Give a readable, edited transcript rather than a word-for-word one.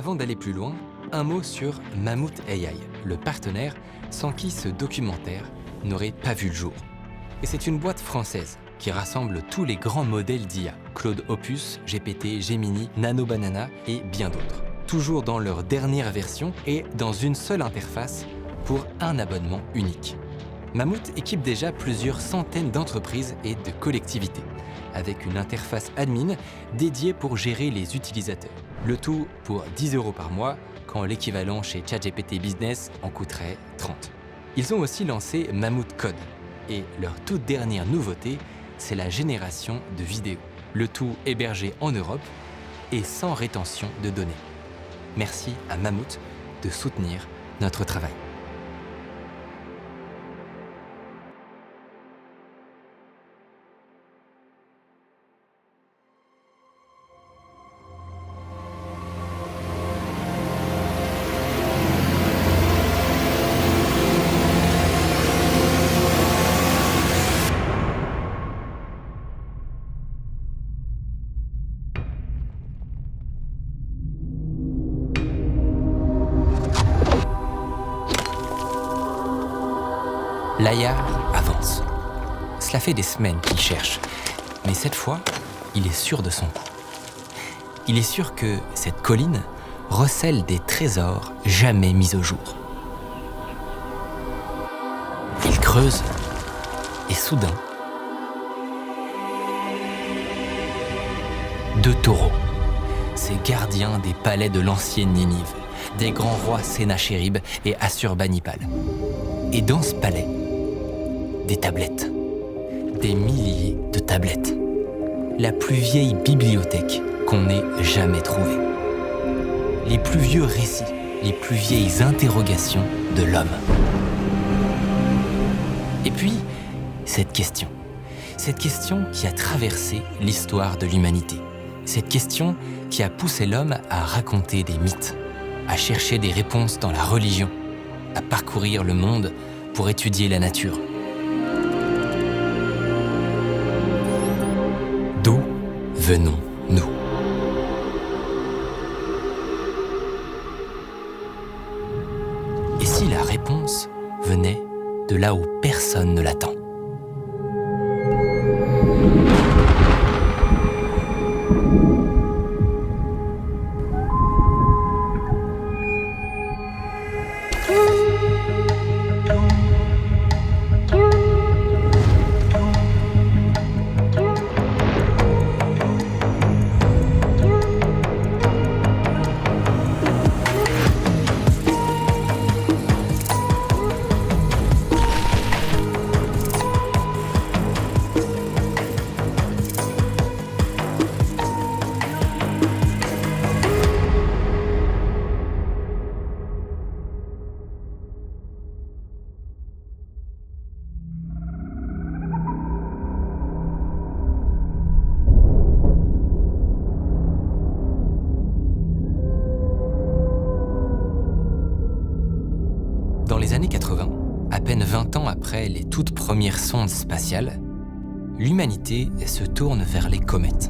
Avant d'aller plus loin, un mot sur Mammut AI, le partenaire sans qui ce documentaire n'aurait pas vu le jour. Et c'est une boîte française qui rassemble tous les grands modèles d'IA, Claude Opus, GPT, Gemini, Nano Banana et bien d'autres. Toujours dans leur dernière version et dans une seule interface pour un abonnement unique. Mammut équipe déjà plusieurs centaines d'entreprises et de collectivités, avec une interface admin dédiée pour gérer les utilisateurs. Le tout pour 10 € par mois, quand l'équivalent chez ChatGPT Business en coûterait 30. Ils ont aussi lancé Mammut Code, et leur toute dernière nouveauté, c'est la génération de vidéos. Le tout hébergé en Europe et sans rétention de données. Merci à Mammut de soutenir notre travail. Layar avance. Cela fait des semaines qu'il cherche, mais cette fois, il est sûr de son coup. Il est sûr que cette colline recèle des trésors jamais mis au jour. Il creuse, et soudain, 2 taureaux, ces gardiens des palais de l'ancienne Ninive, des grands rois Sénachérib et Assurbanipal. Et dans ce palais, des tablettes, des milliers de tablettes. La plus vieille bibliothèque qu'on n'ait jamais trouvée. Les plus vieux récits, les plus vieilles interrogations de l'homme. Et puis, cette question qui a traversé l'histoire de l'humanité. Cette question qui a poussé l'homme à raconter des mythes, à chercher des réponses dans la religion, à parcourir le monde pour étudier la nature. D'où venons-nous ? Et si la réponse venait de là où personne ne l'attend ? Dans les années 80, à peine 20 ans après les toutes premières sondes spatiales, l'humanité se tourne vers les comètes.